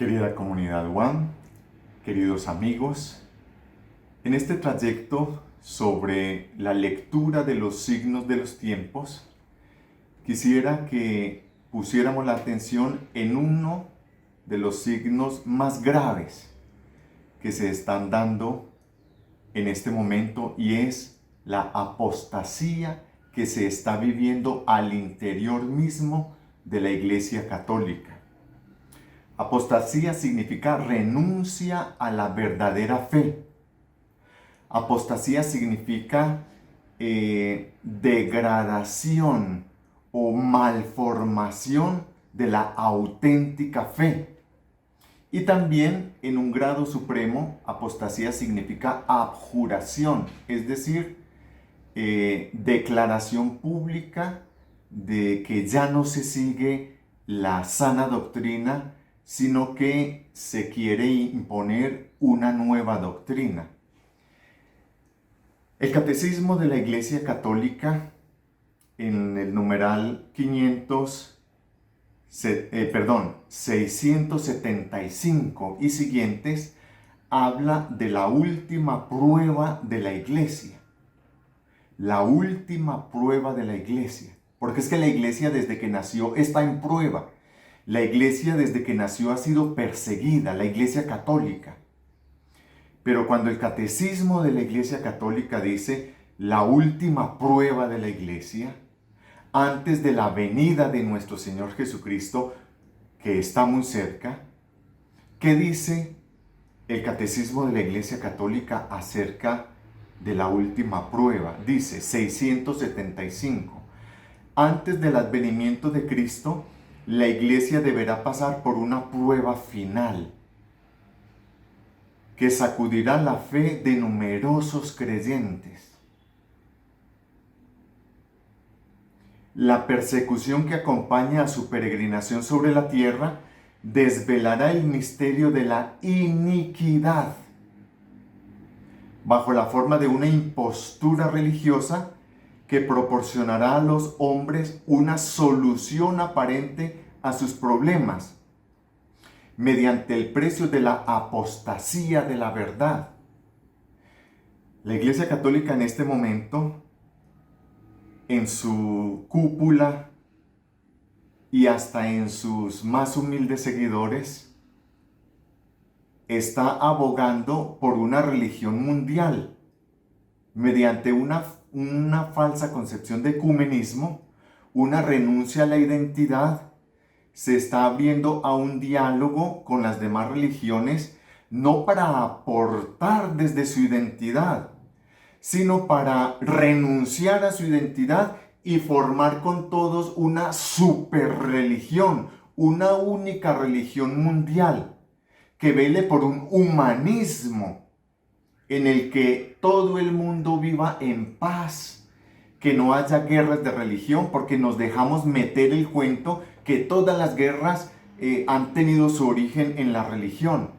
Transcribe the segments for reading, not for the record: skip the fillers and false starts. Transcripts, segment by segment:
Querida comunidad One, queridos amigos, en este trayecto sobre la lectura de los signos de los tiempos, quisiera que pusiéramos la atención en uno de los signos más graves que se están dando en este momento, y es la apostasía que se está viviendo al interior mismo de la Iglesia Católica. Apostasía significa renuncia a la verdadera fe. Apostasía significa degradación o malformación de la auténtica fe. Y también, en un grado supremo, apostasía significa abjuración, es decir, declaración pública de que ya no se sigue la sana doctrina, sino que se quiere imponer una nueva doctrina. El Catecismo de la Iglesia Católica, en el numeral 675 y siguientes, habla de la última prueba de la Iglesia. La última prueba de la Iglesia. Porque es que la Iglesia desde que nació está en prueba. La Iglesia desde que nació ha sido perseguida, la Iglesia Católica. Pero cuando el Catecismo de la Iglesia Católica dice la última prueba de la Iglesia, antes de la venida de nuestro Señor Jesucristo, que está muy cerca, ¿qué dice el Catecismo de la Iglesia Católica acerca de la última prueba? Dice 675. Antes del advenimiento de Cristo, la Iglesia deberá pasar por una prueba final que sacudirá la fe de numerosos creyentes. La persecución que acompaña a su peregrinación sobre la tierra desvelará el misterio de la iniquidad bajo la forma de una impostura religiosa que proporcionará a los hombres una solución aparente a sus problemas mediante el precio de la apostasía de la verdad. La Iglesia Católica en este momento, en su cúpula y hasta en sus más humildes seguidores, está abogando por una religión mundial mediante una falsa concepción de ecumenismo, una renuncia a la identidad. Se está abriendo a un diálogo con las demás religiones, no para aportar desde su identidad, sino para renunciar a su identidad y formar con todos una superreligión, una única religión mundial, que vele por un humanismo en el que todo el mundo viva en paz, que no haya guerras de religión, porque nos dejamos meter el cuento que todas las guerras han tenido su origen en la religión.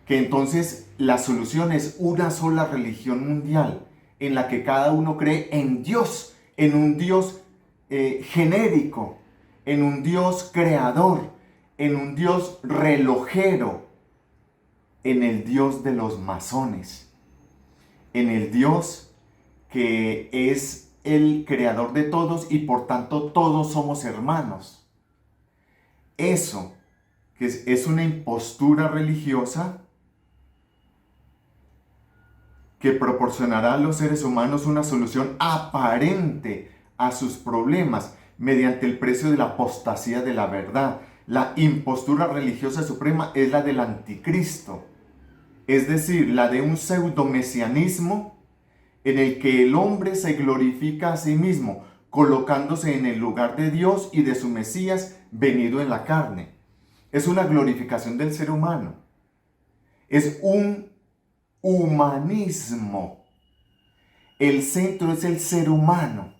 Que entonces la solución es una sola religión mundial, en la que cada uno cree en Dios, en un Dios genérico, en un Dios creador, en un Dios relojero, en el Dios de los masones, en el Dios que es el creador de todos y por tanto todos somos hermanos. Eso, que es una impostura religiosa que proporcionará a los seres humanos una solución aparente a sus problemas mediante el precio de la apostasía de la verdad. La impostura religiosa suprema es la del anticristo, es decir, la de un pseudomesianismo en el que el hombre se glorifica a sí mismo, colocándose en el lugar de Dios y de su Mesías venido en la carne. Es una glorificación del ser humano. Es un humanismo. El centro es el ser humano.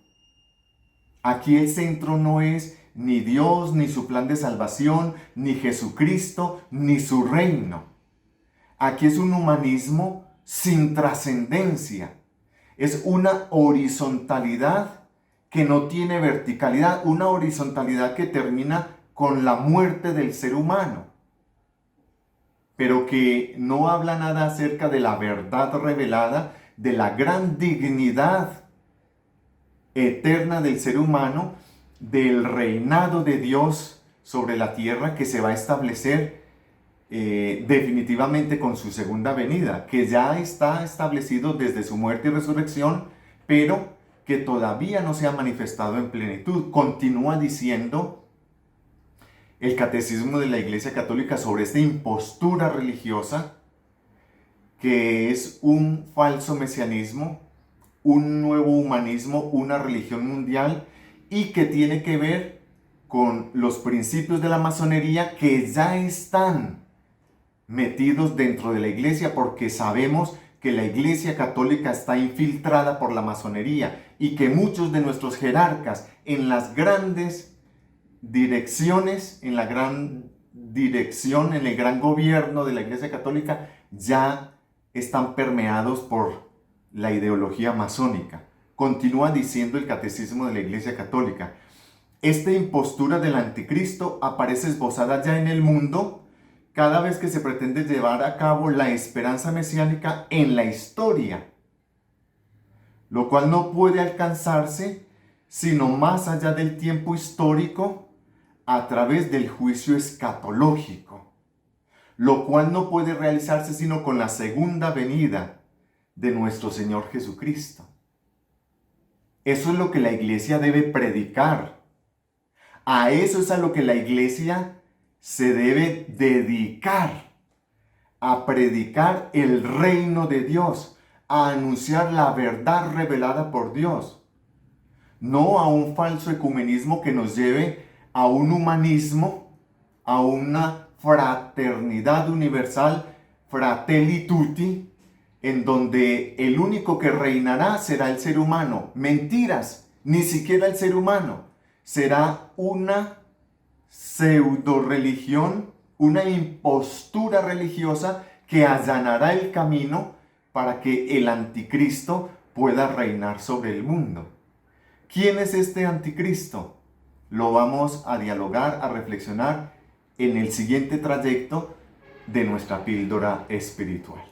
Aquí el centro no es ni Dios, ni su plan de salvación, ni Jesucristo, ni su reino. Aquí es un humanismo sin trascendencia. Es una horizontalidad que no tiene verticalidad, una horizontalidad que termina con la muerte del ser humano, pero que no habla nada acerca de la verdad revelada, de la gran dignidad eterna del ser humano, del reinado de Dios sobre la tierra que se va a establecer definitivamente con su segunda venida, que ya está establecido desde su muerte y resurrección, pero que todavía no se ha manifestado en plenitud. Continúa diciendo el Catecismo de la Iglesia Católica sobre esta impostura religiosa, que es un falso mesianismo, un nuevo humanismo, una religión mundial, y que tiene que ver con los principios de la masonería que ya están metidos dentro de la iglesia, porque sabemos que la Iglesia Católica está infiltrada por la masonería y que muchos de nuestros jerarcas en las grandes direcciones, en la gran dirección, en el gran gobierno de la Iglesia Católica, ya están permeados por la ideología masónica. Continúa diciendo el Catecismo de la Iglesia Católica: esta impostura del anticristo aparece esbozada ya en el mundo cada vez que se pretende llevar a cabo la esperanza mesiánica en la historia, lo cual no puede alcanzarse sino más allá del tiempo histórico a través del juicio escatológico, lo cual no puede realizarse sino con la segunda venida de nuestro Señor Jesucristo. Eso es lo que la iglesia debe predicar. A eso es a lo que la iglesia se debe dedicar, a predicar el reino de Dios, a anunciar la verdad revelada por Dios, no a un falso ecumenismo que nos lleve a un humanismo, a una fraternidad universal, fratelli tutti, en donde el único que reinará será el ser humano. Mentiras, ni siquiera el ser humano. Será una pseudo religión, una impostura religiosa que allanará el camino para que el anticristo pueda reinar sobre el mundo. ¿Quién es este anticristo? Lo vamos a dialogar, a reflexionar en el siguiente trayecto de nuestra píldora espiritual.